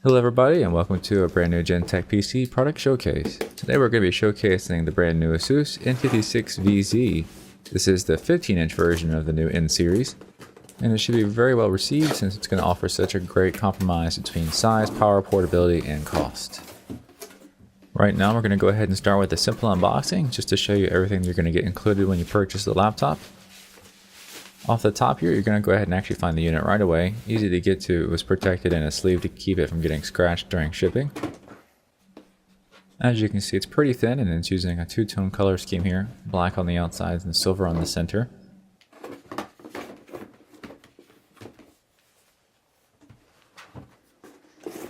Hello everybody and welcome to a brand new Gen Tech PC product showcase. Today we're going to be showcasing the brand new Asus N56VZ. This is the 15-inch version of the new N series, and it should be very well received since it's going to offer such a great compromise between size, power, portability, and cost. Right now we're going to go ahead and start with a simple unboxing just to show you everything you're going to get included when you purchase the laptop. Off the top here, you're going to go ahead and actually find the unit right away. Easy to get to. It was protected in a sleeve to keep it from getting scratched during shipping. As you can see, it's pretty thin and it's using a two-tone color scheme here. Black on the outsides and silver on the center.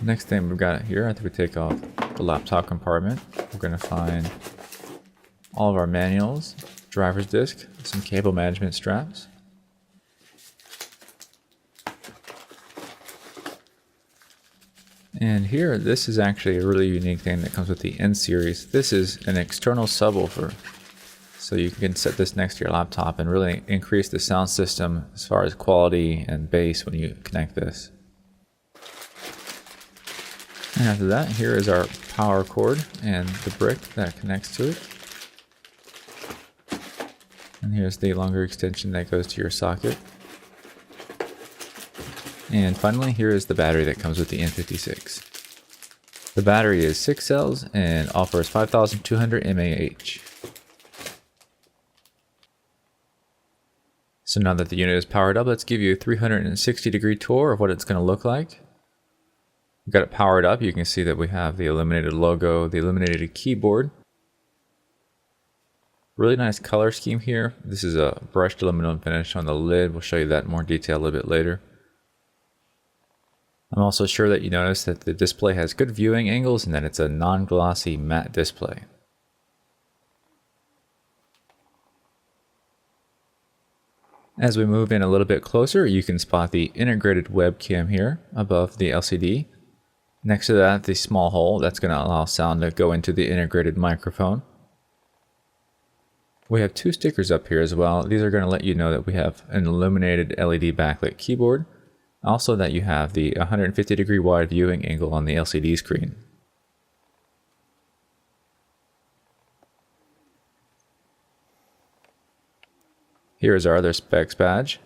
Next thing we've got here, after we take off the laptop compartment, we're going to find all of our manuals, driver's disc, some cable management straps. And here, this is actually a really unique thing that comes with the N series. This is an external subwoofer. So you can set this next to your laptop and really increase the sound system as far as quality and bass when you connect this. And after that, here is our power cord and the brick that connects to it. And here's the longer extension that goes to your socket. And finally, here is the battery that comes with the N56. The battery is 6 cells and offers 5200 mAh. So now that the unit is powered up, let's give you a 360-degree tour of what it's going to look like. We've got it powered up. You can see that we have the illuminated logo, the illuminated keyboard. Really nice color scheme here. This is a brushed aluminum finish on the lid. We'll show you that in more detail a little bit later. I'm also sure that you notice that the display has good viewing angles and that it's a non-glossy matte display. As we move in a little bit closer, you can spot the integrated webcam here above the LCD. Next to that, the small hole that's going to allow sound to go into the integrated microphone. We have two stickers up here as well. These are going to let you know that we have an illuminated LED backlit keyboard. Also that you have the 150-degree wide viewing angle on the LCD screen. Here is our other specs badge.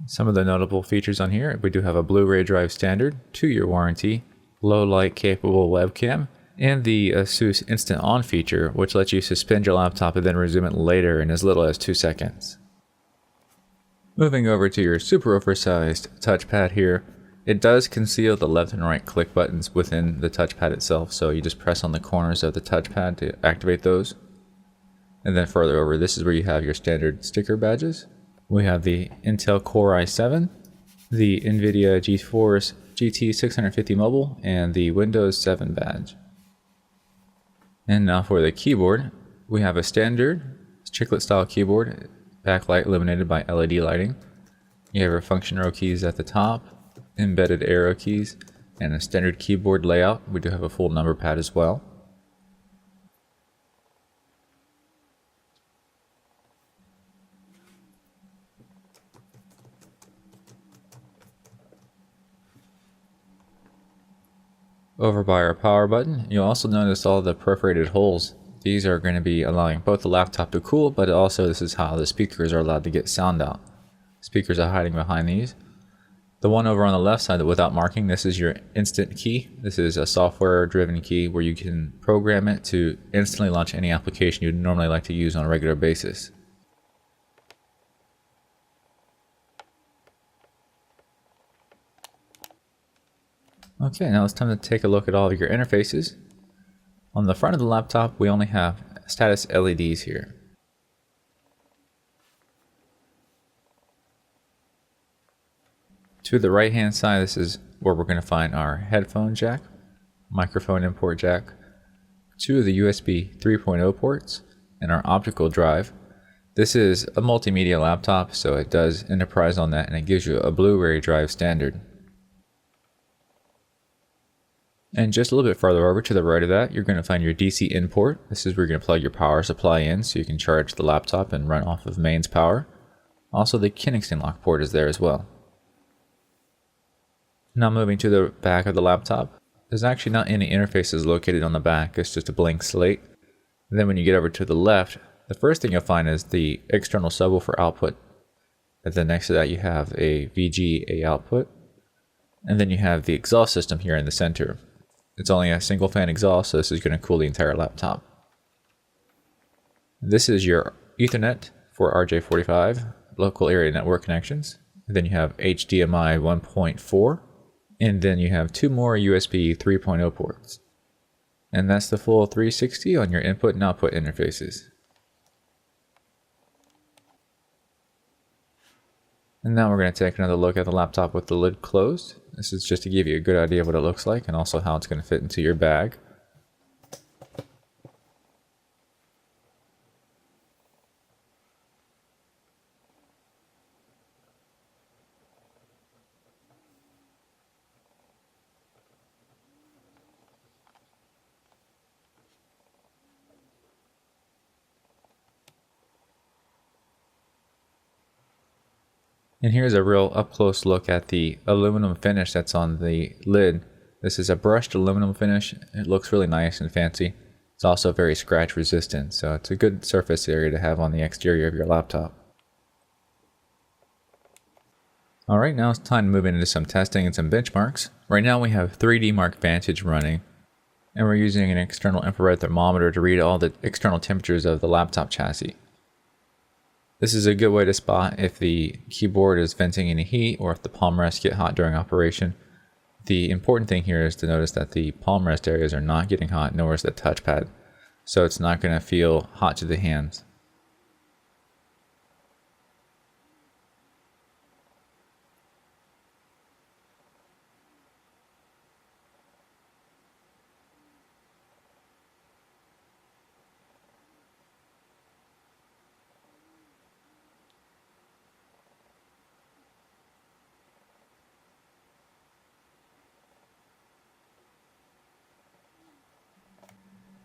Some of the notable features on here: we do have a Blu-ray drive standard, 2-year warranty, low light capable webcam, and the Asus Instant On feature, which lets you suspend your laptop and then resume it later in as little as 2 seconds. Moving over to your super oversized touchpad here, it does conceal the left and right click buttons within the touchpad itself, so you just press on the corners of the touchpad to activate those. And then further over, this is where you have your standard sticker badges. We have the Intel Core i7, the Nvidia GT650M mobile, and the Windows 7 badge. And now for the keyboard, we have a standard chiclet style keyboard, backlight illuminated by LED lighting. You have your function row keys at the top, embedded arrow keys, and a standard keyboard layout. We do have a full number pad as well. Over by our power button, you'll also notice all the perforated holes. These are going to be allowing both the laptop to cool, but also this is how the speakers are allowed to get sound out. Speakers are hiding behind these. The one over on the left side without marking, this is your instant key. This is a software driven key where you can program it to instantly launch any application you'd normally like to use on a regular basis. Okay, now it's time to take a look at all of your interfaces. On the front of the laptop, we only have status LEDs here. To the right hand side, this is where we're going to find our headphone jack, microphone import jack, 2 of the USB 3.0 ports, and our optical drive. This is a multimedia laptop, so it does enterprise on that, and it gives you a Blu-ray drive standard. And just a little bit farther over to the right of that, you're going to find your DC in port. This is where you're going to plug your power supply in so you can charge the laptop and run off of mains power. Also, the Kingston lock port is there as well. Now moving to the back of the laptop, there's actually not any interfaces located on the back, it's just a blank slate. And then when you get over to the left, the first thing you'll find is the external subwoofer output. And then next to that you have a VGA output. And then you have the exhaust system here in the center. It's only a single fan exhaust, so this is going to cool the entire laptop. This is your Ethernet for RJ45, local area network connections. And then you have HDMI 1.4. And then you have two more USB 3.0 ports. And that's the full 360 on your input and output interfaces. And now we're going to take another look at the laptop with the lid closed. This is just to give you a good idea of what it looks like and also how it's going to fit into your bag. And here's a real up-close look at the aluminum finish that's on the lid. This is a brushed aluminum finish. It looks really nice and fancy. It's also very scratch resistant, so it's a good surface area to have on the exterior of your laptop. Alright, now it's time to move into some testing and some benchmarks. Right now we have 3D Mark Vantage running, and we're using an external infrared thermometer to read all the external temperatures of the laptop chassis. This is a good way to spot if the keyboard is venting any heat or if the palm rests get hot during operation. The important thing here is to notice that the palm rest areas are not getting hot, nor is the touchpad, so it's not going to feel hot to the hands.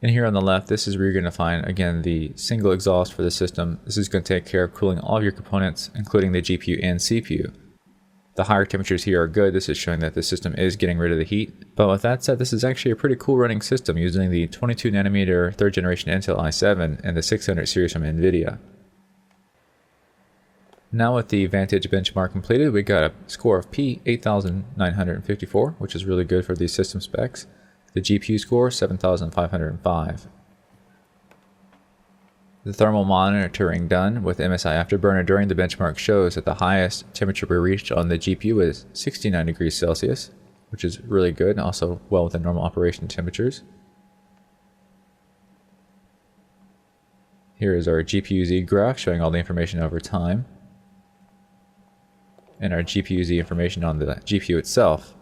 And here on the left, this is where you're going to find, again, the single exhaust for the system. This is going to take care of cooling all of your components, including the GPU and CPU. The higher temperatures here are good. This is showing that the system is getting rid of the heat. But with that said, this is actually a pretty cool running system using the 22nm 3rd generation Intel i7 and the 600 series from Nvidia. Now with the Vantage benchmark completed, we got a score of P8954, which is really good for these system specs. The GPU score, 7505. The thermal monitoring done with MSI Afterburner during the benchmark shows that the highest temperature we reached on the GPU is 69 degrees Celsius, which is really good and also well within normal operation temperatures. Here is our GPU-Z graph showing all the information over time, and our GPU-Z information on the GPU itself.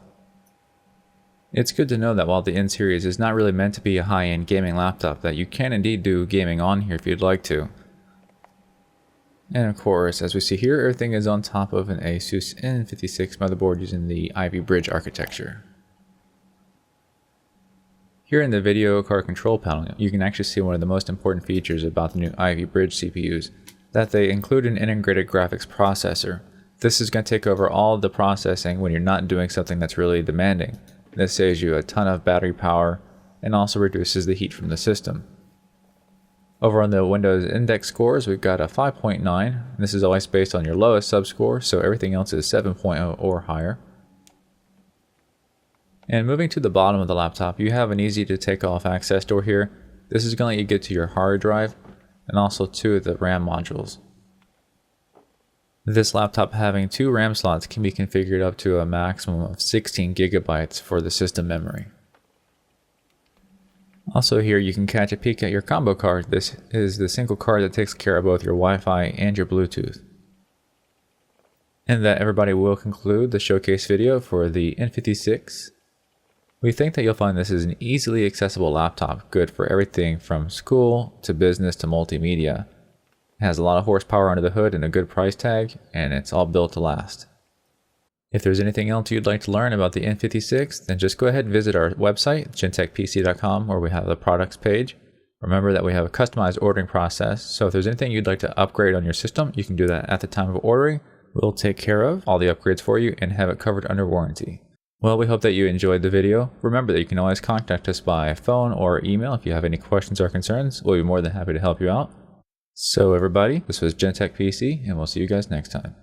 It's good to know that while the N series is not really meant to be a high-end gaming laptop, that you can indeed do gaming on here if you'd like to. And of course, as we see here, everything is on top of an Asus N56 motherboard using the Ivy Bridge architecture. Here in the video card control panel, you can actually see one of the most important features about the new Ivy Bridge CPUs, that they include an integrated graphics processor. This is going to take over all of the processing when you're not doing something that's really demanding. This saves you a ton of battery power and also reduces the heat from the system. Over on the Windows index scores, we've got a 5.9. This is always based on your lowest subscore, so everything else is 7.0 or higher. And moving to the bottom of the laptop, you have an easy to take off access door here. This is going to let you get to your hard drive and also two of the RAM modules. This laptop having 2 RAM slots can be configured up to a maximum of 16 gigabytes for the system memory. Also here you can catch a peek at your combo card. This is the single card that takes care of both your Wi-Fi and your Bluetooth. And that, everybody, will conclude the showcase video for the N56. We think that you'll find this is an easily accessible laptop, good for everything from school to business to multimedia. It has a lot of horsepower under the hood and a good price tag, and it's all built to last. If there's anything else you'd like to learn about the N56, then just go ahead and visit our website, gentechpc.com, where we have the products page. Remember that we have a customized ordering process, so if there's anything you'd like to upgrade on your system, you can do that at the time of ordering. We'll take care of all the upgrades for you and have it covered under warranty. Well, we hope that you enjoyed the video. Remember that you can always contact us by phone or email if you have any questions or concerns. We'll be more than happy to help you out. So everybody, this was Gentech PC, and we'll see you guys next time.